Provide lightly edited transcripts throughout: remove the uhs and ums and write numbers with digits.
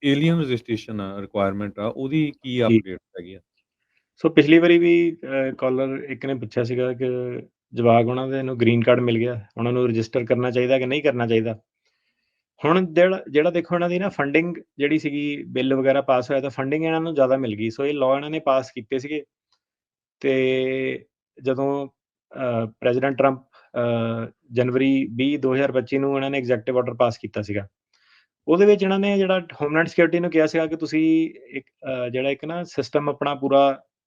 Alien registration ਆ, requirement ਆ, ਉਹਦੀ ਕੀ ਜੀ। ਅਪਡੇਟ ਹੈਗੀ ਆ? ਸੋ ਪਿਛਲੀ ਵਾਰੀ ਵੀ ਕਾਲਰ ਇੱਕ ਨੇ ਪੁੱਛਿਆ ਸੀਗਾ ਕਿ ਜਵਾਕ ਉਹਨਾਂ ਦੇ ਨੂੰ ਗ੍ਰੀਨ ਕਾਰਡ ਮਿਲ ਗਿਆ, ਉਹਨਾਂ ਨੂੰ ਰਜਿਸਟਰ ਕਰਨਾ ਚਾਹੀਦਾ ਕਿ ਨਹੀਂ ਕਰਨਾ ਚਾਹੀਦਾ? ਹੁਣ ਜਿਹੜਾ ਜਿਹੜਾ ਦੇਖੋ ਇਹਨਾਂ ਦੀ ਨਾ ਫੰਡਿੰਗ ਜਿਹੜੀ ਸੀਗੀ, ਬਿੱਲ ਵਗੈਰਾ ਪਾਸ ਹੋਇਆ ਤਾਂ ਫੰਡਿੰਗ ਇਹਨਾਂ ਨੂੰ ਜ਼ਿਆਦਾ ਮਿਲ ਗਈ। ਸੋ ਇਹ ਲਾਅ ਇਹਨਾਂ ਨੇ ਪਾਸ ਕੀਤੇ ਸੀਗੇ ਤੇ ਜਦੋਂ ਪ੍ਰੈਜ਼ੀਡੈਂਟ ਟਰੰਪ ਜਨਵਰੀ 20, 2025 ਨੂੰ ਇਹਨਾਂ ਨੇ ਐਗਜ਼ੈਕਟਿਵ ਆਰਡਰ ਪਾਸ ਕੀਤਾ ਸੀਗਾ। ਉਹਦੇ ਵਿੱਚ ਇਹਨਾਂ ਨੇ ਜਿਹੜਾ ਹੋਮਲੈਂਡ ਸਿਕਿਉਰਿਟੀ ਨੂੰ ਕਿਹਾ ਸੀਗਾ ਕਿ ਤੁਸੀਂ ਇੱਕ ਜਿਹੜਾ ਇੱਕ ਨਾ ਸਿਸਟਮ ਆਪਣਾ ਪੂਰਾ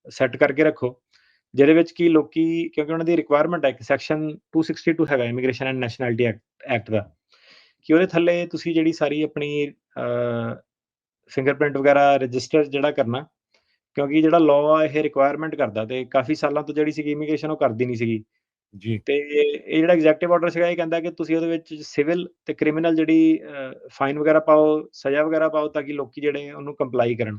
ਸੈੱਟ ਕਰਕੇ ਰੱਖੋ, ਜਿਹਦੇ ਵਿੱਚ ਕਿ ਲੋਕੀ, ਕਿਉਂਕਿ ਉਹਨਾਂ ਦੀ ਰਿਕੁਆਇਰਮੈਂਟ ਹੈ, ਇੱਕ ਸੈਕਸ਼ਨ 262 ਹੈਗਾ ਇਮੀਗ੍ਰੇਸ਼ਨ ਐਂਡ ਨੈਸ਼ਨੈਲਿਟੀ ਐਕਟ ਦਾ, ਕਿ ਉਹਦੇ ਥੱਲੇ ਤੁਸੀਂ ਜਿਹੜੀ ਸਾਰੀ ਆਪਣੀ ਫਿੰਗਰਪ੍ਰਿੰਟ ਵਗੈਰਾ ਰਜਿਸਟਰ ਜਿਹੜਾ ਕਰਨਾ, ਕਿਉਂਕਿ ਜਿਹੜਾ ਲਾਅ ਆ ਇਹ ਰਿਕੁਆਇਰਮੈਂਟ ਕਰਦਾ ਤੇ ਕਾਫੀ ਸਾਲਾਂ ਤੋਂ ਜਿਹੜੀ ਸੀਗੀ ਇਮੀਗ੍ਰੇਸ਼ਨ ਉਹ ਕਰਦੀ ਨਹੀਂ ਸੀਗੀ। ਜੀ। ਤੇ ਇਹ ਜਿਹੜਾ ਐਗਜ਼ੈਕਟਿਵ ਆਰਡਰ ਸੀਗਾ, ਇਹ ਕਹਿੰਦਾ ਕਿ ਤੁਸੀਂ ਉਹਦੇ ਵਿੱਚ ਸਿਵਲ ਤੇ ਕ੍ਰਿਮੀਨਲ ਜਿਹੜੀ ਫਾਈਨ ਵਗੈਰਾ ਪਾਓ, ਸਜ਼ਾ ਵਗੈਰਾ ਪਾਓ, ਤਾਂ ਕਿ ਲੋਕੀ ਜਿਹੜੇ ਉਹਨੂੰ ਕੰਪਲਾਈ ਕਰਨ।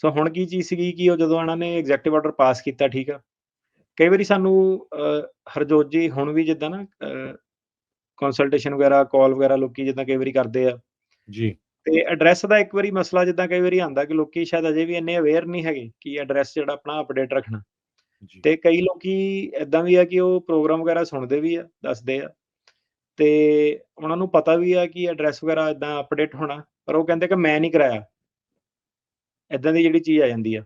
ਸੋ ਹੁਣ ਕੀ ਚੀਜ਼ ਸੀਗੀ ਕਿ ਉਹ ਜਦੋਂ ਇਹਨਾਂ ਨੇ ਐਗਜ਼ੈਕਟਿਵ ਆਰਡਰ ਪਾਸ ਕੀਤਾ, ਠੀਕ ਆ, ਕਈ ਵਾਰੀ ਸਾਨੂੰ ਹਰਜੋਤ ਜੀ ਹੁਣ ਵੀ ਜਿੱਦਾਂ ਨਾ ਕੰਸਲਟੇਸ਼ਨ ਵਗੈਰਾ, ਕਾਲ ਵਗੈਰਾ ਲੋਕੀ ਜਿੱਦਾਂ ਕਈ ਵਾਰੀ ਕਰਦੇ ਆ, ਜੀ। ਤੇ ਐਡਰੈਸ ਦਾ ਇੱਕ ਵਾਰੀ ਮਸਲਾ ਜਿੱਦਾਂ ਕਈ ਵਾਰੀ ਆਉਂਦਾ ਕਿ ਲੋਕੀ ਸ਼ਾਇਦ ਅਜੇ ਵੀ ਇੰਨੇ ਅਵੇਅਰ ਨਹੀਂ ਹੈਗੇ ਕਿ ਐਡਰੈਸ ਜਿਹੜਾ ਆਪਣਾ ਅਪਡੇਟ ਰੱਖਣਾ। ਜੀ। ਤੇ ਕਈ ਲੋਕੀ ਏਦਾਂ ਵੀ ਆ ਕਿ ਉਹ ਪ੍ਰੋਗਰਾਮ ਵਗੈਰਾ ਸੁਣਦੇ ਵੀ ਆ, ਦੱਸਦੇ ਆ, ਤੇ ਉਹਨਾਂ ਨੂੰ ਪਤਾ ਵੀ ਆ ਕਿ ਐਡਰੈਸ ਵਗੈਰਾ ਏਦਾਂ ਅਪਡੇਟ ਹੋਣਾ, ਪਰ ਉਹ ਕਹਿੰਦੇ ਕਿ ਮੈਂ ਨਹੀਂ ਕਰਾਇਆ। ਏਦਾਂ ਦੀ ਜਿਹੜੀ ਚੀਜ਼ ਆ ਜਾਂਦੀ ਆ।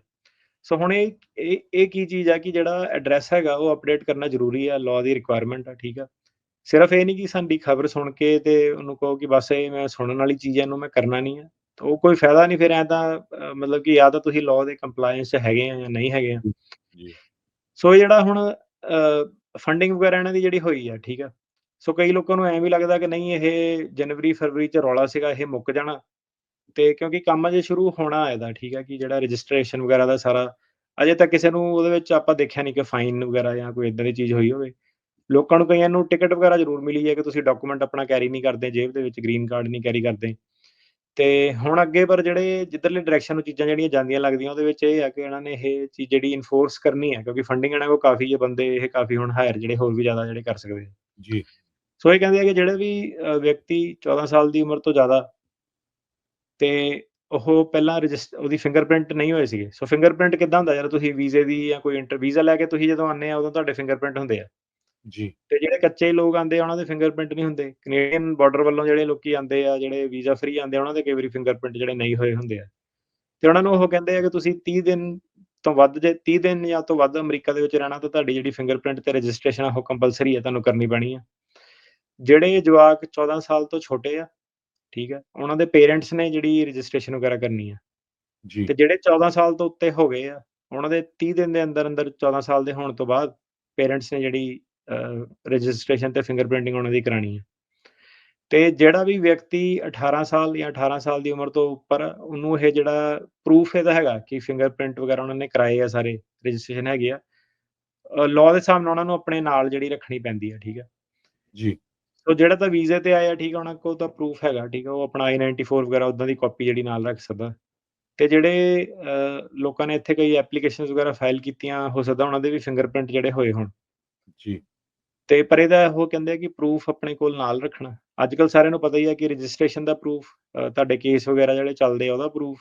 ਸੋ ਹੁਣ ਇਹ ਕੀ ਚੀਜ਼ ਆ ਕਿ ਜਿਹੜਾ ਐਡਰੈਸ ਹੈਗਾ ਉਹ ਅਪਡੇਟ ਕਰਨਾ ਜ਼ਰੂਰੀ ਆ, ਲਾਅ ਦੀ ਰਿਕੁਆਇਰਮੈਂਟ ਆ, ਠੀਕ ਆ। ਸਿਰਫ ਇਹ ਨਹੀਂ ਕਿ ਸਾਡੀ ਖਬਰ ਸੁਣ ਕੇ ਤੇ ਉਹਨੂੰ ਕਹੋ ਕਿ ਬਸ ਇਹ ਮੈਂ ਸੁਣਨ ਵਾਲੀ ਚੀਜ਼ ਹੈ, ਇਹਨੂੰ ਮੈਂ ਕਰਨਾ ਨਹੀਂ ਆ। ਤਾਂ ਉਹ ਕੋਈ ਫਾਇਦਾ ਨਹੀਂ ਫਿਰ ਐਂ ਤਾਂ ਮਤਲਬ ਕਿ ਜਾਂ ਤਾਂ ਤੁਸੀਂ ਲਾਅ ਦੇ ਕੰਪਲਾਇੰਸ 'ਚ ਹੈਗੇ ਆ ਜਾਂ ਨਹੀਂ ਹੈਗੇ ਆ। ਜੀ। ਸੋ ਇਹ ਜਿਹੜਾ ਹੁਣ ਫੰਡਿੰਗ ਵਗੈਰਾ ਇਹਨਾਂ ਦੀ ਜਿਹੜੀ ਹੋਈ ਆ, ਠੀਕ ਆ। ਸੋ ਕਈ ਲੋਕਾਂ ਨੂੰ ਐਂ ਵੀ ਲੱਗਦਾ ਕਿ ਨਹੀਂ, ਇਹ ਜਨਵਰੀ, ਫਰਵਰੀ 'ਚ ਰੌਲਾ ਸੀਗਾ, ਇਹ ਮੁੱਕ ਜਾਣਾ। ਤੇ ਕਿਉਂਕਿ ਕੰਮ ਅਜੇ ਸ਼ੁਰੂ ਹੋਣਾ ਇਹਦਾ, ਠੀਕ ਆ, ਕਿ ਜਿਹੜਾ ਰਜਿਸਟ੍ਰੇਸ਼ਨ ਵਗੈਰਾ ਦਾ ਸਾਰਾ, ਅਜੇ ਤੱਕ ਕਿਸੇ ਨੂੰ ਉਹਦੇ ਵਿੱਚ ਆਪਾਂ ਦੇਖਿਆ ਨਹੀਂ ਕਿ ਫਾਈਨ ਵਗੈਰਾ ਜਾਂ ਕੋਈ ਏਦਾਂ ਦੀ ਚੀਜ਼ ਹੋਈ ਹੋਵੇ। ਲੋਕਾਂ ਨੂੰ ਕਈਆਂ ਨੂੰ ਟਿਕਟ ਵਗੈਰਾ ਜ਼ਰੂਰ ਮਿਲੀ ਹੈ ਕਿ ਤੁਸੀਂ ਡਾਕੂਮੈਂਟ ਆਪਣਾ ਕੈਰੀ ਨਹੀਂ ਕਰਦੇ ਜੇਬ ਦੇ ਵਿੱਚ, ਗ੍ਰੀਨ ਕਾਰਡ ਨਹੀਂ ਕੈਰੀ ਕਰਦੇ। ਤੇ ਹੁਣ ਅੱਗੇ ਪਰ ਜਿਹੜੇ ਜਿੱਧਰਲੇ ਡਾਇਰੈਕਸ਼ਨ ਨੂੰ ਚੀਜ਼ਾਂ ਜਿਹੜੀਆਂ ਜਾਂਦੀਆਂ ਲੱਗਦੀਆਂ, ਉਹਦੇ ਵਿੱਚ ਇਹ ਆ ਕਿ ਇਹਨਾਂ ਨੇ ਇਹ ਚੀਜ਼ ਜਿਹੜੀ ਇਨਫੋਰਸ ਕਰਨੀ ਹੈ, ਕਿਉਂਕਿ ਫੰਡਿੰਗ ਇਹਨਾਂ ਕੋਲ ਕਾਫੀ ਹੈ, ਬੰਦੇ ਇਹ ਕਾਫੀ ਹੁਣ ਹਾਇਰ ਜਿਹੜੇ ਹੋਰ ਵੀ ਜ਼ਿਆਦਾ ਜਿਹੜੇ ਕਰ ਸਕਦੇ ਆ। ਜੀ। ਸੋ ਇਹ ਕਹਿੰਦੇ ਆ ਕਿ ਜਿਹੜੇ ਵੀ ਵਿਅਕਤੀ 14 ਸਾਲ ਦੀ ਉਮਰ ਤੋਂ ਜ਼ਿਆਦਾ ਤੇ ਉਹ ਪਹਿਲਾਂ ਉਹਦੀ ਫਿੰਗਰਪ੍ਰਿੰਟ ਨਹੀਂ ਹੋਏ ਸੀਗੇ। ਸੋ ਫਿੰਗਰਪ੍ਰਿੰਟ ਕਿੱਦਾਂ ਹੁੰਦਾ, ਜਦੋਂ ਤੁਸੀਂ ਵੀਜ਼ੇ ਦੀ ਜਾਂ ਕੋਈ ਵੀਜ਼ਾ ਲੈ ਕੇ ਤੁਸੀਂ ਜਦੋਂ ਆਉਂਦੇ ਆ, ਉਦੋਂ ਤੁਹਾਡੇ ਫਿੰਗਰਪ੍ਰਿੰਟ ਹੁੰਦੇ ਆ। ਜੀ। ਤੇ ਜਿਹੜੇ ਕੱਚੇ ਲੋਕ ਆਉਂਦੇ ਆ, ਉਹਨਾਂ ਦੇ ਫਿੰਗਰਪ੍ਰਿੰਟ ਨਹੀਂ ਹੁੰਦੇ। ਕੈਨੇਡੀਅਨ ਬਾਰਡਰ ਵੱਲੋਂ ਜਿਹੜੇ ਲੋਕੀ ਆਉਂਦੇ ਆ, ਜਿਹੜੇ ਵੀਜ਼ਾ ਫ੍ਰੀ ਆਉਂਦੇ ਆ, ਉਹਨਾਂ ਦੇ ਕਈ ਵਾਰੀ ਫਿੰਗਰਪ੍ਰਿੰਟ ਜਿਹੜੇ ਨਹੀਂ ਹੋਏ ਹੁੰਦੇ ਆ। ਤੇ ਉਹਨਾਂ ਨੂੰ ਉਹ ਕਹਿੰਦੇ ਆ ਕਿ ਤੁਸੀਂ 30 ਦਿਨ ਤੋਂ ਵੱਧ, ਜੇ 30 ਦਿਨ ਜਾਂ ਤੋਂ ਵੱਧ ਅਮਰੀਕਾ ਦੇ ਵਿੱਚ ਰਹਿਣਾ, ਤਾਂ ਤੁਹਾਡੀ ਜਿਹੜੀ ਫਿੰਗਰਪ੍ਰਿੰਟ ਤੇ ਰਜਿਸਟ੍ਰੇਸ਼ਨ ਆ ਉਹ ਕੰਪਲਸਰੀ ਹੈ, ਤੁਹਾਨੂੰ ਕਰਨੀ ਪੈਣੀ ਆ। ਜਿਹੜੇ ਜਵਾਕ 14 ਸਾਲ ਤੋਂ ਛੋਟੇ ਆ, ਠੀਕ ਹੈ, ਉਹਨਾਂ ਦੇ ਪੇਰੈਂਟਸ ਨੇ ਜਿਹੜੀ ਰਜਿਸਟ੍ਰੇਸ਼ਨ ਵਗੈਰਾ ਕਰਨੀ ਆ। ਜੀ। ਤੇ ਜਿਹੜੇ 14 ਸਾਲ ਤੋਂ ਉੱਤੇ ਹੋ ਗਏ ਆ, ਉਹਨਾਂ ਦੇ 30 ਦਿਨ ਦੇ ਅੰਦਰ-ਅੰਦਰ, 14 ਸਾਲ ਦੇ ਹੋਣ ਤੋਂ ਬਾਅਦ ਪੇਰੈਂਟਸ ਨੇ ਜਿਹੜੀ ਰਜਿਸਟ੍ਰੇਸ਼ਨ ਤੇ ਫਿੰਗਰਪ੍ਰਿੰਟਿੰਗ ਉਹਨਾਂ ਦੀ ਕਰਾਣੀ ਹੈ। ਤੇ ਜਿਹੜਾ ਵੀ ਵਿਅਕਤੀ 18 ਸਾਲ ਜਾਂ 18 ਸਾਲ ਦੀ ਉਮਰ ਤੋਂ ਉੱਪਰ, ਉਹਨੂੰ ਇਹ ਜਿਹੜਾ ਪ੍ਰੂਫ ਇਹਦਾ ਹੈਗਾ ਕਿ ਫਿੰਗਰਪ੍ਰਿੰਟ ਵਗੈਰਾ ਉਹਨਾਂ ਨੇ ਕਰਾਏ ਆ, ਸਾਰੇ ਰਜਿਸਟ੍ਰੇਸ਼ਨ ਹੈਗੀ ਆ, ਲਾਅ ਦੇ ਹਿਸਾਬ ਨਾਲ ਉਹਨਾਂ ਨੂੰ ਆਪਣੇ ਨਾਲ ਜਿਹੜੀ ਰੱਖਣੀ ਪੈਂਦੀ ਹੈ, ਠੀਕ ਹੈ। ਜੀ। ਸੋ ਜਿਹੜਾ ਤਾਂ ਵੀਜ਼ੇ ਤੇ ਆਇਆ, ਠੀਕ ਆ, ਉਹਨਾਂ ਕੋਲ ਤਾਂ ਪ੍ਰੂਫ ਹੈਗਾ, ਠੀਕ ਆ, ਉਹ ਆਪਣਾ I-94 ਵਗੈਰਾ ਉੱਦਾਂ ਦੀ ਕਾਪੀ ਜਿਹੜੀ ਨਾਲ ਰੱਖ ਸਕਦਾ। ਤੇ ਜਿਹੜੇ ਲੋਕਾਂ ਨੇ ਇੱਥੇ ਕਈ ਐਪਲੀਕੇਸ਼ਨਸ ਵਗੈਰਾ ਫਾਈਲ ਕੀਤੀਆਂ, ਹੋ ਸਕਦਾ ਉਹਨਾਂ ਦੇ ਵੀ ਫਿੰਗਰਪ੍ਰਿੰਟ ਜਿਹੜੇ ਹੋਏ ਹੋਣ। ਜੀ। ਤੇ ਪਰ ਇਹਦਾ ਉਹ ਕਹਿੰਦੇ ਆ ਕਿ ਪ੍ਰੂਫ ਆਪਣੇ ਕੋਲ ਨਾਲ ਰੱਖਣਾ। ਅੱਜ-ਕੱਲ੍ਹ ਸਾਰਿਆਂ ਨੂੰ ਪਤਾ ਹੀ ਹੈ ਕਿ ਰਜਿਸਟ੍ਰੇਸ਼ਨ ਦਾ ਪ੍ਰੂਫ, ਤੁਹਾਡੇ ਕੇਸ ਵਗੈਰਾ ਜਿਹੜੇ ਚੱਲਦੇ ਆ ਉਹਦਾ ਪ੍ਰੂਫ,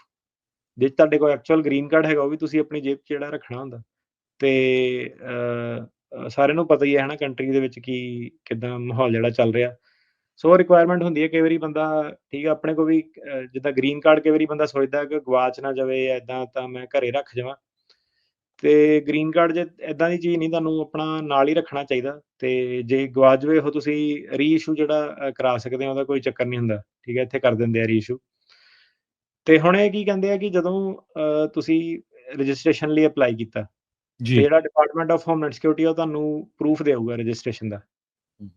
ਜੇ ਤੁਹਾਡੇ ਕੋਲ ਐਕਚੁਅਲ ਗ੍ਰੀਨ ਕਾਰਡ ਹੈਗਾ, ਉਹ ਵੀ ਤੁਸੀਂ ਆਪਣੀ ਜੇਬ 'ਚ ਜਿਹੜਾ ਰੱਖਣਾ ਹੁੰਦਾ। ਤੇ ਸਾਰਿਆਂ ਨੂੰ ਪਤਾ ਹੀ ਹੈ, ਹੈ ਨਾ, ਕੰਟਰੀ ਦੇ ਵਿੱਚ ਕੀ ਕਿੱਦਾਂ ਮਾਹੌਲ ਜਿਹੜਾ ਚੱਲ ਰਿਹਾ। ਸੋ ਰਿਕੁਆਇਰਮੈਂਟ ਹੁੰਦੀ ਹੈ, ਕਈ ਵਾਰੀ ਬੰਦਾ, ਠੀਕ ਆ, ਆਪਣੇ ਕੋਲ ਵੀ ਜਿੱਦਾਂ ਗ੍ਰੀਨ ਕਾਰਡ ਕਈ ਵਾਰੀ ਬੰਦਾ ਸੋਚਦਾ ਕਿ ਗਵਾਚ ਨਾ ਜਾਵੇ, ਏਦਾਂ ਤਾਂ ਮੈਂ ਘਰੇ ਰੱਖ ਜਾਵਾਂ। ਤੇ ਗ੍ਰੀਨ ਕਾਰਡ ਜੇ ਏਦਾਂ ਦੀ ਚੀਜ਼ ਨਹੀਂ, ਤੁਹਾਨੂੰ ਆਪਣਾ ਨਾਲ ਹੀ ਰੱਖਣਾ ਚਾਹੀਦਾ। ਤੇ ਜੇ ਗਵਾਚ ਜਾਵੇ ਉਹ, ਤੁਸੀਂ ਰੀਇਸ਼ੂ ਜਿਹੜਾ ਕਰਾ ਸਕਦੇ ਹੋ, ਉਹਦਾ ਕੋਈ ਚੱਕਰ ਨਹੀਂ ਹੁੰਦਾ, ਠੀਕ ਹੈ, ਇੱਥੇ ਕਰ ਦਿੰਦੇ ਆ ਰੀਇਸ਼ੂ। ਤੇ ਹੁਣ ਇਹ ਕੀ ਕਹਿੰਦੇ ਆ ਕਿ ਜਦੋਂ ਤੁਸੀਂ ਰਜਿਸਟ੍ਰੇਸ਼ਨ ਲਈ ਅਪਲਾਈ ਕੀਤਾ, ਤੇ ਜੀ। ਜਿਹੜਾ ਡਿਪਾਰਟਮੈਂਟ ਆਫ ਹੋਮਲੈਂਡ ਸਿਕਿਉਰਿਟੀ ਆ, ਉਹ ਤੁਹਾਨੂੰ ਪ੍ਰੂਫ ਦੇਊਗਾ ਰਜਿਸਟ੍ਰੇਸ਼ਨ ਦਾ,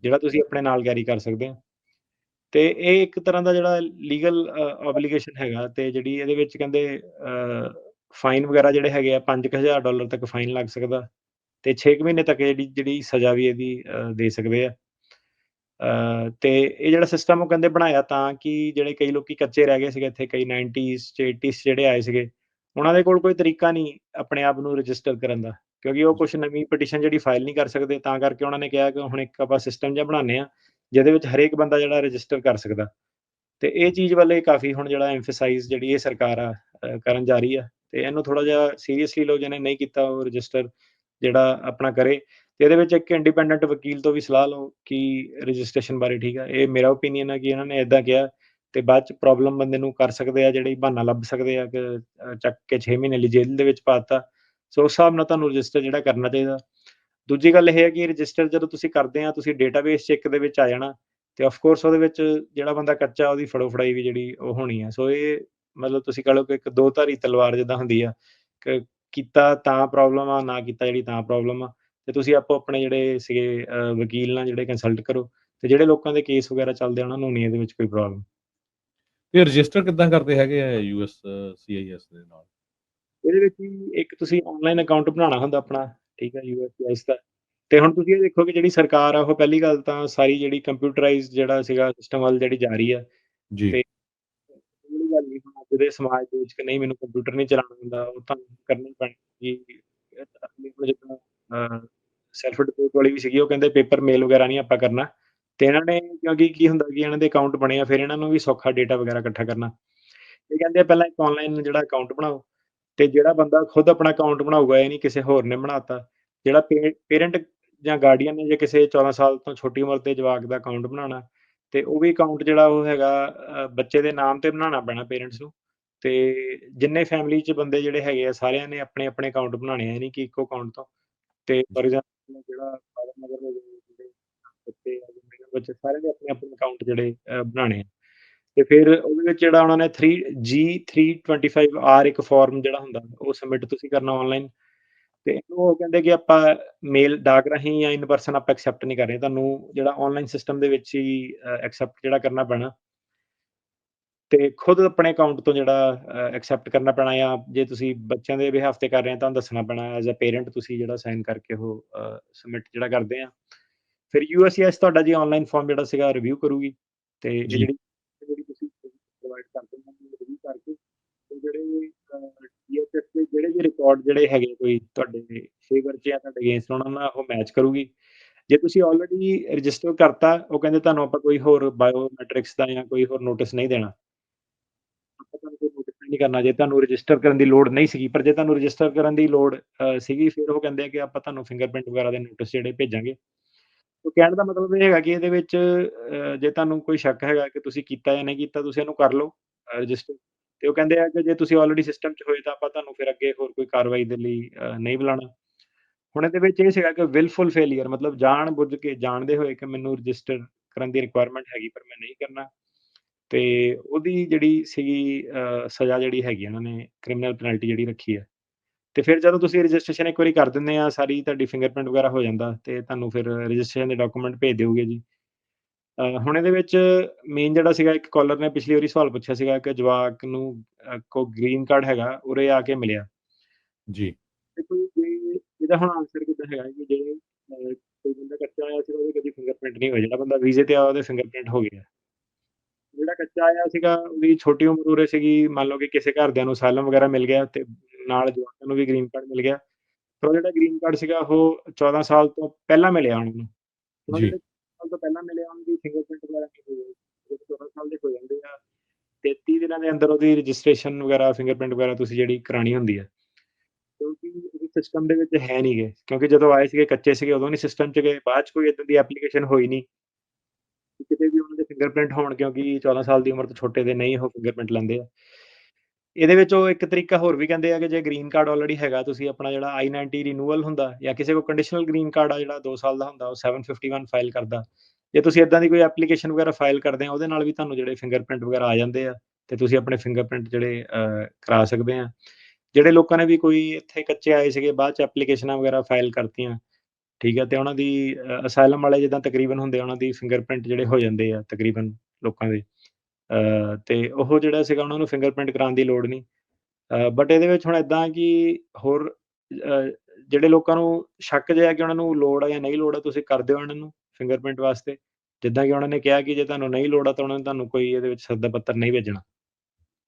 ਜਿਹੜਾ ਤੁਸੀਂ ਆਪਣੇ ਨਾਲ ਕੈਰੀ ਕਰ ਸਕਦੇ ਹੋ। ਤੇ ਇਹ ਇੱਕ ਤਰ੍ਹਾਂ ਦਾ ਜਿਹੜਾ ਲੀਗਲ ਓਬਲੀਗੇਸ਼ਨ ਹੈਗਾ, ਤੇ ਜਿਹੜੀ ਇਹਦੇ ਵਿੱਚ ਕਹਿੰਦੇ ਫਾਈਨ ਵਗੈਰਾ ਜਿਹੜੇ ਹੈਗੇ ਆ, $5000 ਤੱਕ ਫਾਈਨ ਲੱਗ ਸਕਦਾ, ਤੇ 6 ਕੁ ਮਹੀਨੇ ਤੱਕ ਜਿਹੜੀ ਸਜ਼ਾ ਵੀ ਇਹਦੀ ਦੇ ਸਕਦੇ ਆ। ਤੇ ਇਹ ਜਿਹੜਾ ਸਿਸਟਮ ਉਹ ਕਹਿੰਦੇ ਬਣਾਇਆ ਤਾਂ ਕਿ ਜਿਹੜੇ ਕਈ ਲੋਕੀ ਕੱਚੇ ਰਹਿ ਗਏ ਸੀਗੇ ਇੱਥੇ, ਕਈ 90s 'ਚ 80s 'ਚ ਜਿਹੜੇ ਆਏ ਸੀਗੇ, ਉਹਨਾਂ ਦੇ ਕੋਲ ਕੋਈ ਤਰੀਕਾ ਨਹੀਂ ਆਪਣੇ ਆਪ ਨੂੰ ਰਜਿਸਟਰ ਕਰਨ ਦਾ, ਕਿਉਂਕਿ ਉਹ ਕੁਛ ਨਵੀਂ ਪਟੀਸ਼ਨ ਜਿਹੜੀ ਫਾਈਲ ਨਹੀਂ ਕਰ ਸਕਦੇ, ਤਾਂ ਕਰਕੇ ਉਹਨਾਂ ਨੇ ਕਿਹਾ ਕਿ ਹੁਣ ਇੱਕ ਆਪਾਂ ਸਿਸਟਮ ਜਿਹਾ ਬਣਾਉਂਦੇ ਹਾਂ, ਜਿਹਦੇ ਵਿੱਚ ਹਰੇਕ ਬੰਦਾ ਜਿਹੜਾ ਰਜਿਸਟਰ ਕਰ ਸਕਦਾ। ਤੇ ਇਹ ਚੀਜ਼ ਵੱਲ ਕਾਫ਼ੀ ਹੁਣ ਜਿਹੜਾ ਐਮਫਸਾਈਜ਼ ਜਿਹੜੀ ਇਹ ਸਰਕਾਰ ਆ ਕਰਨ ਜਾ ਰਹੀ ਆ ਤੇ ਇਹਨੂੰ ਥੋੜ੍ਹਾ ਜਿਹਾ ਸੀਰੀਅਸਲੀ ਲਓ, ਜਿਹਨੇ ਨਹੀਂ ਕੀਤਾ ਉਹ ਰਜਿਸਟਰ ਜਿਹੜਾ ਆਪਣਾ ਕਰੇ। ਤੇ ਇਹਦੇ ਵਿੱਚ ਇੱਕ ਇੰਡੀਪੈਂਡੈਂਟ ਵਕੀਲ ਤੋਂ ਵੀ ਸਲਾਹ ਲਓ ਕਿ ਰਜਿਸਟ੍ਰੇਸ਼ਨ ਬਾਰੇ, ਠੀਕ ਆ। ਇਹ ਮੇਰਾ ਓਪੀਨੀਅਨ ਆ ਕਿ ਇਹਨਾਂ ਨੇ ਏਦਾਂ ਕਿਹਾ ਤੇ ਬਾਅਦ 'ਚ ਪ੍ਰੋਬਲਮ ਬੰਦੇ ਨੂੰ ਕਰ ਸਕਦੇ ਆ, ਜਿਹੜੀ ਬਹਾਨਾ ਲੱਭ ਸਕਦੇ ਆ ਕਿ ਚੱਕ ਕੇ 6 ਮਹੀਨੇ ਲਈ ਜੇਲ੍ਹ ਦੇ ਵਿੱਚ ਪਾ ਦਿੱਤਾ। ਸੋ ਉਸ ਹਿਸਾਬ ਨਾਲ ਤੁਹਾਨੂੰ ਰਜਿਸਟਰ ਜਿਹੜਾ ਕਰਨਾ ਚਾਹੀਦਾ। ਦੂਜੀ ਗੱਲ ਇਹ ਹੈ ਕਿ ਰਜਿਸਟਰ ਜਦੋਂ ਤੁਸੀਂ ਕਰਦੇ ਆ, ਤੁਸੀਂ ਡੇਟਾਬੇਸ 'ਚ ਇੱਕ ਦੇ ਵਿੱਚ ਆ ਜਾਣਾ ਤੇ ਆਫ ਕੋਰਸ ਉਹਦੇ ਵਿੱਚ ਜਿਹੜਾ ਬੰਦਾ ਕੱਚਾ ਉਹਦੀ ਫੜੋ-ਫੜਾਈ ਵੀ ਜਿਹੜੀ ਉਹ ਹੋਣੀ ਆ। ਸੋ ਇਹ ਮਤਲਬ ਤੁਸੀਂ ਕਹ ਲਓ ਕਿ ਇੱਕ ਦੋ ਧਾਰੀ ਤਲਵਾਰ ਜਿੱਦਾਂ ਹੁੰਦੀ ਆ ਕਿ ਕੀਤਾ ਤਾਂ ਪ੍ਰੋਬਲਮ ਆ, ਨਾ ਕੀਤਾ ਜਿਹੜੀ ਤਾਂ ਪ੍ਰੋਬਲਮ ਆ। ਤੇ ਤੁਸੀਂ ਆਪੋ ਆਪਣੇ ਜਿਹੜੇ ਸੀਗੇ ਵਕੀਲ ਨਾਲ ਜਿਹੜੇ ਕੰਸਲਟ ਕਰੋ ਤੇ ਜਿਹੜੇ ਲੋਕਾਂ ਦੇ ਕੇਸ ਵਗੈਰਾ ਚੱਲਦੇ ਆ ਉਹਨਾਂ ਨੂੰ ਨਹੀਂ ਇਹਦੇ ਵਿੱਚ ਕੋਈ ਪ੍ਰੋਬਲਮ। ਤੇ ਰਜਿਸਟਰ ਕਿੱਦਾਂ ਕਰਦੇ ਹੈਗੇ ਆ ਯੂਐਸ ਸੀਆਈਐਸ ਦੇ ਨਾਲ? ਇਹਦੇ ਵਿੱਚ ਵੀ ਇੱਕ ਤੁਸੀਂ ਆਨਲਾਈਨ ਅਕਾਊਂਟ ਬਣਾਉਣਾ ਹੁੰਦਾ ਆਪਣਾ, ਠੀਕ ਹੈ, ਯੂਐਸਸੀਆਈਐਸ ਦਾ। ਤੇ ਹੁਣ ਤੁਸੀਂ ਇਹ ਦੇਖੋ ਕਿ ਜਿਹੜੀ ਸਰਕਾਰ ਆ ਉਹ ਪਹਿਲੀ ਗੱਲ ਤਾਂ ਸਾਰੀ ਜਿਹੜੀ ਕੰਪਿਊਟਰਾਈਜ਼ਡ ਜਿਹੜਾ ਸੀਗਾ ਸਿਸਟਮ ਵੱਲ ਜਿਹੜੀ ਜਾ ਰਹੀ ਆ। ਜੀ, ਤੇ ਜਿਹੜੀ ਗੱਲ ਨਹੀਂ, ਹੁਣ ਅੱਜ ਦੇ ਸਮਾਜ ਦੇ ਵਿੱਚ ਕਿ ਨਹੀਂ ਮੈਨੂੰ ਕੰਪਿਊਟਰ ਨਹੀਂ ਚਲਾਉਣਾ ਆਉਂਦਾ, ਉਹ ਤੁਹਾਨੂੰ ਕਰਨਾ ਹੀ ਪੈਣਾ ਕਿ ਜਿੱਦਾਂ ਸੈਲਫ ਰਿਪੋਰਟ ਵਾਲੀ ਵੀ ਸੀਗੀ, ਉਹ ਕਹਿੰਦੇ ਪੇਪਰ ਮੇਲ ਵਗੈਰਾ ਨਹੀਂ ਆਪਾਂ ਕਰਨਾ। ਤੇ ਇਹਨਾਂ ਨੇ ਕਿਉਂਕਿ ਕੀ ਹੁੰਦਾ ਕਿ ਇਹਨਾਂ ਦੇ ਅਕਾਊਂਟ ਬਣੇ ਆ, ਫਿਰ ਇਹਨਾਂ ਨੂੰ ਵੀ ਸੌਖਾ ਡੇਟਾ ਵਗੈਰਾ ਇਕੱਠਾ ਕਰਨਾ। ਇਹ ਕਹਿੰਦੇ ਆ ਪਹਿਲਾਂ ਇੱਕ ਆਨਲਾਈਨ ਜਿਹੜਾ ਅਕਾਊਂਟ ਬਣਾਓ ਤੇ ਜਿਹੜਾ ਬੰਦਾ ਖੁਦ ਆਪਣਾ ਅਕਾਊਂਟ ਬਣਾਊਗਾ, ਇਹ ਨਹੀਂ ਕਿਸੇ ਹੋਰ ਨੇ ਬਣਾਤਾ। ਜਿਹੜਾ ਪੇਰੈਂਟ ਜਾਂ ਗਾਰਡੀਅਨ ਨੇ ਜੇ ਕਿਸੇ 14 ਸਾਲ ਤੋਂ ਛੋਟੀ ਉਮਰ ਦੇ ਜਵਾਕ ਦਾ ਅਕਾਊਂਟ ਬਣਾਉਣਾ, ਤੇ ਉਹ ਵੀ ਅਕਾਊਂਟ ਜਿਹੜਾ ਉਹ ਹੈਗਾ ਬੱਚੇ ਦੇ ਨਾਮ ਤੇ ਬਣਾਉਣਾ ਪੈਣਾ ਪੇਰੈਂਟਸ ਨੂੰ। ਤੇ ਜਿੰਨੇ ਫੈਮਿਲੀ 'ਚ ਬੰਦੇ ਜਿਹੜੇ ਹੈਗੇ ਆ ਸਾਰਿਆਂ ਨੇ ਆਪਣੇ-ਆਪਣੇ ਅਕਾਊਂਟ ਬਣਾਉਣੇ ਆ, ਇਹ ਨਹੀਂ ਕਿ ਇੱਕੋ ਅਕਾਊਂਟ ਤੋਂ। ਤੇ ਫੋਰ ਐਗਜ਼ਾਮਪਲ ਜਿਹੜਾ ਫਾਦਰ ਮਦਰ ਹੋ ਗਏ, ਜਿਹੜੇ ਬੱਚੇ ਆ, ਜਿਹੜੇ ਬੱਚੇ ਸਾਰਿਆਂ ਦੇ ਆਪਣੇ-ਆਪਣੇ ਅਕਾਊਂਟ ਜਿਹੜੇ ਬਣਾਉਣੇ ਆ। ਤੇ ਫਿਰ ਉਹਦੇ ਵਿੱਚ ਜਿਹੜਾ ਉਹਨਾਂ ਨੇ 3G325R ਇੱਕ ਫਾਰਮ ਜਿਹੜਾ ਹੁੰਦਾ, ਉਹ ਸਬਮਿਟ ਤੁਸੀਂ ਕਰਨਾ ਆਨਲਾਈਨ। ਤੇ ਇਹਨੂੰ ਉਹ ਕਹਿੰਦੇ ਕਿ ਆਪਾਂ ਮੇਲ ਡਾਕ ਰਾਹੀਂ ਜਾਂ ਇਨ ਪਰਸਨ ਆਪਾਂ ਐਕਸੈਪਟ ਨਹੀਂ ਕਰ ਰਹੇ, ਤੁਹਾਨੂੰ ਜਿਹੜਾ ਆਨਲਾਈਨ ਸਿਸਟਮ ਦੇ ਵਿੱਚ ਹੀ ਐਕਸੈਪਟ ਜਿਹੜਾ ਕਰਨਾ ਪੈਣਾ। ਤੇ ਖੁਦ ਆਪਣੇ ਅਕਾਊਂਟ ਤੋਂ ਜਿਹੜਾ ਐਕਸੈਪਟ ਕਰਨਾ ਪੈਣਾ, ਜਾਂ ਜੇ ਤੁਸੀਂ ਬੱਚਿਆਂ ਦੇ ਬਿਹਾਫ ਤੇ ਕਰ ਰਹੇ ਆ ਤਾਂ ਦੱਸਣਾ ਪੈਣਾ ਐਜ਼ ਅ ਪੇਰੈਂਟ ਤੁਸੀਂ ਜਿਹੜਾ ਸਾਈਨ ਕਰਕੇ ਉਹ ਸਬਮਿਟ ਜਿਹੜਾ ਕਰਦੇ ਆ। ਫਿਰ ਯੂਐਸਸੀਆਈਐਸ ਤੁਹਾਡਾ ਜੀ ਆਨਲਾਈਨ ਫਾਰਮ ਜਿਹੜਾ ਸੀਗਾ ਰਿਵਿਊ ਕਰੂਗੀ ਤੇ ਇਹ ਜੀ, ਜਿਹੜੀ ਤੁਸੀਂ ਪ੍ਰੋਵਾਈਡ ਕਰਦੇ ਹੋ ਰਿਵਿਊ ਕਰਕੇ ਤੇ ਜਿਹੜੇ ਡੀਐਚਐਸ ਦੇ ਜਿਹੜੇ ਵੀ ਰਿਕਾਰਡ ਜਿਹੜੇ ਹੈਗੇ ਕੋਈ ਤੁਹਾਡੇ ਫੇਵਰ 'ਚ ਜਾਂ ਤੁਹਾਡੇ ਅਗੇਂਸਟ, ਉਹਨਾਂ ਨਾਲ ਉਹ ਮੈਚ ਕਰੂਗੀ। ਜੇ ਤੁਸੀਂ ਆਲਰੇਡੀ ਰਜਿਸਟਰ ਕਰਤਾ, ਉਹ ਕਹਿੰਦੇ ਤੁਹਾਨੂੰ ਆਪਾਂ ਕੋਈ ਹੋਰ ਬਾਇਓਮੈਟ੍ਰਿਕਸ ਦਾ ਜਾਂ ਕੋਈ ਹੋਰ ਨੋਟਿਸ ਨਹੀਂ ਦੇਣਾ। ਆਪਾਂ ਤੁਹਾਨੂੰ ਕੋਈ ਨੋਟਿਸ ਨਹੀਂ ਕਰਨਾ ਜੇ ਤੁਹਾਨੂੰ ਰਜਿਸਟਰ ਕਰਨ ਦੀ ਲੋੜ ਨਹੀਂ ਸੀਗੀ। ਪਰ ਜੇ ਤੁਹਾਨੂੰ ਰਜਿਸਟਰ ਕਰਨ ਦੀ ਲੋੜ ਸੀਗੀ, ਫਿਰ ਉਹ ਕਹਿੰਦੇ ਆ ਕਿ ਆਪਾਂ ਤੁਹਾਨੂੰ ਫਿੰਗਰਪ੍ਰਿੰਟ ਵਗੈਰਾ ਦੇ ਨੋਟਿਸ ਜਿਹੜੇ ਭੇਜਾਂਗੇ। तो ਕਹਿਣ ਦਾ ਮਤਲਬ ਇਹ ਹੈਗਾ ਕਿ ਇਹਦੇ ਵਿੱਚ ਜੇ ਤੁਹਾਨੂੰ ਕੋਈ ਸ਼ੱਕ ਹੈਗਾ ਕਿ ਤੁਸੀਂ ਕੀਤਾ ਜਾਂ ਨਹੀਂ ਕੀਤਾ, ਤੁਸੀਂ ਇਹਨੂੰ ਕਰ ਲਓ ਰਜਿਸਟਰ। ਤੇ ਉਹ ਕਹਿੰਦੇ ਆ ਕਿ ਜੇ ਤੁਸੀਂ ਆਲਰੇਡੀ ਸਿਸਟਮ 'ਚ ਹੋਏ ਤਾਂ ਆਪਾਂ ਤੁਹਾਨੂੰ ਫਿਰ ਅੱਗੇ ਹੋਰ ਕੋਈ ਕਾਰਵਾਈ ਦੇ ਲਈ ਨਹੀਂ ਬੁਲਾਣਾ। ਹੁਣ ਇਹਦੇ ਵਿੱਚ ਇਹ ਸੀਗਾ ਕਿ ਵਿਲਫੁਲ ਫੇਲੀਅਰ ਮਤਲਬ ਜਾਣ-ਬੁੱਝ ਕੇ, ਜਾਣਦੇ ਹੋਏ ਕਿ ਮੈਨੂੰ ਰਜਿਸਟਰ ਕਰਨ ਦੀ ਰਿਕੁਆਇਰਮੈਂਟ ਹੈਗੀ ਪਰ ਮੈਂ ਨਹੀਂ ਕਰਨਾ। ਤੇ ਉਹਦੀ ਜਿਹੜੀ ਸੀਗੀ ਸਜ਼ਾ ਜਿਹੜੀ ਹੈਗੀ ਉਹਨਾਂ ਨੇ ਕ੍ਰਿਮੀਨਲ ਪੈਨਲਟੀ ਜਿਹੜੀ ਰੱਖੀ ਹੈ। ਤੇ ਫਿਰ ਜਦੋਂ ਤੁਸੀਂ ਰਜਿਸਟ੍ਰੇਸ਼ਨ ਇੱਕ ਵਾਰੀ ਕਰ ਦਿੰਦੇ ਆ, ਸਾਰੀ ਤੁਹਾਡੀ ਫਿੰਗਰਪ੍ਰਿੰਟ ਵਗੈਰਾ ਹੋ ਜਾਂਦਾ ਤੇ ਤੁਹਾਨੂੰ ਫਿਰ ਰਜਿਸਟ੍ਰੇਸ਼ਨ ਦੇ ਡਾਕੂਮੈਂਟ ਭੇਜ ਦਿਓਗੇ ਜੀ। ਹੁਣ ਇਹਦੇ ਵਿੱਚ ਮੇਨ ਜਿਹੜਾ ਸੀਗਾ, ਇੱਕ ਕਾਲਰ ਨੇ ਪਿਛਲੀ ਵਾਰੀ ਸਵਾਲ ਪੁੱਛਿਆ ਸੀਗਾ ਕਿ ਜਵਾਕ ਨੂੰ ਕੋ ਗ੍ਰੀਨ ਕਾਰਡ ਹੈਗਾ, ਉਰੇ ਆ ਕੇ ਮਿਲਿਆ। ਜੀ, ਦੇਖੋ ਜੀ, ਜੇ ਇਹਦਾ ਹੁਣ ਆਨਸਰ ਕਿੱਦਾਂ ਹੈਗਾ ਕਿ ਜੇ ਕੋਈ ਬੰਦਾ ਕੱਚਾ ਆਇਆ ਸੀਗਾ, ਉਹਦੀ ਕਦੀ ਫਿੰਗਰਪ੍ਰਿੰਟ ਨਹੀਂ ਹੋਈ। ਜਿਹੜਾ ਬੰਦਾ ਵੀਜ਼ੇ ਤੇ ਆਇਆ ਉਹਦੇ ਫਿੰਗਰਪ੍ਰਿੰਟ ਹੋ ਗਏ ਆ। ਜਿਹੜਾ ਕੱਚਾ ਆਇਆ ਸੀਗਾ, ਉਹਦੀ ਛੋਟੀ ਉਮਰ ਉਰੇ ਸੀਗੀ, ਮੰਨ ਲਓ ਕਿ ਕਿਸੇ ਘਰਦਿਆਂ ਨੂੰ ਅਸਾਈਲਮ ਵਗੈਰਾ ਮਿਲ ਗਿਆ ਤੇ ਨਾਲ ਜਵਾਕਾਂ ਨੂੰ ਵੀ ਗ੍ਰੀਨ ਕਾਰਡ ਮਿਲ ਗਿਆ। ਪਰ ਉਹ ਜਿਹੜਾ ਗ੍ਰੀਨ ਕਾਰਡ ਸੀਗਾ ਉਹ 14 ਸਾਲ ਤੋਂ ਪਹਿਲਾਂ ਮਿਲਿਆ ਉਹਨਾਂ ਨੂੰ। ਹੁਣ ਉਹ ਜੀ, ਜਿਹੜੇ ਸਾਲ ਤੋਂ ਪਹਿਲਾਂ ਮਿਲਿਆ ਉਹਨਾਂ ਦੀ ਫਿੰਗਰਪ੍ਰਿੰਟ ਵਗੈਰਾ ਨਹੀਂ ਹੋਈ। ਜਦੋਂ 14 ਸਾਲ ਦੇ ਹੋ ਜਾਂਦੇ ਆ, 33 ਦਿਨਾਂ ਦੇ ਅੰਦਰ ਉਹਦੀ ਰਜਿਸਟ੍ਰੇਸ਼ਨ ਵਗੈਰਾ, ਫਿੰਗਰਪ੍ਰਿੰਟ ਵਗੈਰਾ ਤੁਸੀਂ ਜਿਹੜੀ ਕਰਾਣੀ ਹੁੰਦੀ ਹੈ। ਕਿਉਂਕਿ ਉਹਦੇ ਸਿਸਟਮ ਦੇ ਵਿੱਚ ਹੈ ਨਹੀਂ ਗੇ, ਕਿਉਂਕਿ ਜਦੋਂ ਆਏ ਸੀਗੇ ਕੱਚੇ ਸੀਗੇ ਉਦੋਂ ਨਹੀਂ ਸਿਸਟਮ 'ਚ ਗਏ, ਬਾਅਦ 'ਚ ਕੋਈ ਏਦਾਂ ਦੀ ਐਪਲੀਕੇਸ਼ਨ ਹੋਈ ਨਹੀਂ ਕਿ ਕਿਤੇ ਵੀ ਉਹਨਾਂ ਦੇ ਫਿੰਗਰਪ੍ਰਿੰਟ ਹੋਣ, ਕਿਉਂਕਿ 14 ਸਾਲ ਦੀ ਉਮਰ ਤੋਂ ਛੋਟੇ ਦੇ ਨਹੀਂ ਉਹ ਫਿੰਗਰਪ੍ਰਿੰਟ ਲੈਂਦੇ ਆ। ਇਹਦੇ ਵਿੱਚ ਉਹ ਇੱਕ ਤਰੀਕਾ ਹੋਰ ਵੀ ਕਹਿੰਦੇ ਆ ਕਿ ਜੇ ਗ੍ਰੀਨ ਕਾਰਡ ਆਲਰੇਡੀ ਹੈਗਾ, ਤੁਸੀਂ ਆਪਣਾ ਜਿਹੜਾ I-90 ਰਿਨਿਊਅਲ ਹੁੰਦਾ ਜਾਂ ਕਿਸੇ ਕੋਲ ਕੰਡੀਸ਼ਨਲ ਗ੍ਰੀਨ ਕਾਰਡ ਆ ਜਿਹੜਾ 2 ਸਾਲ ਦਾ ਹੁੰਦਾ, ਉਹ 751 ਫਾਈਲ ਕਰਦਾ। ਜੇ ਤੁਸੀਂ ਏਦਾਂ ਦੀ ਕੋਈ ਐਪਲੀਕੇਸ਼ਨ ਵਗੈਰਾ ਫਾਈਲ ਕਰਦੇ ਆ, ਉਹਦੇ ਨਾਲ ਵੀ ਤੁਹਾਨੂੰ ਜਿਹੜੇ ਫਿੰਗਰਪ੍ਰਿੰਟ ਵਗੈਰਾ ਆ ਜਾਂਦੇ ਆ ਤੇ ਤੁਸੀਂ ਆਪਣੇ ਫਿੰਗਰਪ੍ਰਿੰਟ ਜਿਹੜੇ ਕਰਾ ਸਕਦੇ ਆ। ਜਿਹੜੇ ਲੋਕਾਂ ਨੇ ਵੀ ਕੋਈ ਇੱਥੇ ਕੱਚੇ ਆਏ ਸੀਗੇ, ਬਾਅਦ 'ਚ ਐਪਲੀਕੇਸ਼ਨਾਂ ਵਗੈਰਾ ਫਾਈਲ ਕਰਤੀਆਂ, ਠੀਕ ਹੈ, ਤੇ ਉਹਨਾਂ ਦੀ ਅਸਾਈਲਮ ਵਾਲੇ ਜਿੱਦਾਂ ਤਕਰੀਬਨ ਹੁੰਦੇ ਆ, ਉਹਨਾਂ ਦੀ ਫਿੰਗਰਪ੍ਰਿੰਟ ਜਿਹੜੇ ਹੋ ਜਾਂਦੇ ਆ ਤਕਰੀਬਨ ਲੋਕਾਂ ਦੇ। ਤੇ ਉਹ ਜਿਹੜਾ ਸੀਗਾ ਉਹਨਾਂ ਨੂੰ ਫਿੰਗਰਪ੍ਰਿੰਟ ਕਰਾਉਣ ਦੀ ਲੋੜ ਨਹੀਂ। ਬਟ ਇਹਦੇ ਵਿੱਚ ਹੁਣ ਏਦਾਂ ਕਿ ਹੋਰ ਜਿਹੜੇ ਲੋਕਾਂ ਨੂੰ ਸ਼ੱਕ ਜਿਹਾ ਕਿ ਉਹਨਾਂ ਨੂੰ ਲੋੜ ਆ ਜਾਂ ਨਹੀਂ ਲੋੜ ਆ, ਤੁਸੀਂ ਕਰ ਦਿਓ ਉਹਨਾਂ ਨੂੰ ਫਿੰਗਰਪ੍ਰਿੰਟ ਵਾਸਤੇ। ਜਿੱਦਾਂ ਕਿ ਉਹਨਾਂ ਨੇ ਕਿਹਾ ਕਿ ਜੇ ਤੁਹਾਨੂੰ ਨਹੀਂ ਲੋੜ ਆ ਤਾਂ ਉਹਨਾਂ ਨੇ ਤੁਹਾਨੂੰ ਕੋਈ ਇਹਦੇ ਵਿੱਚ ਸੱਦਾ ਪੱਤਰ ਨਹੀਂ ਭੇਜਣਾ।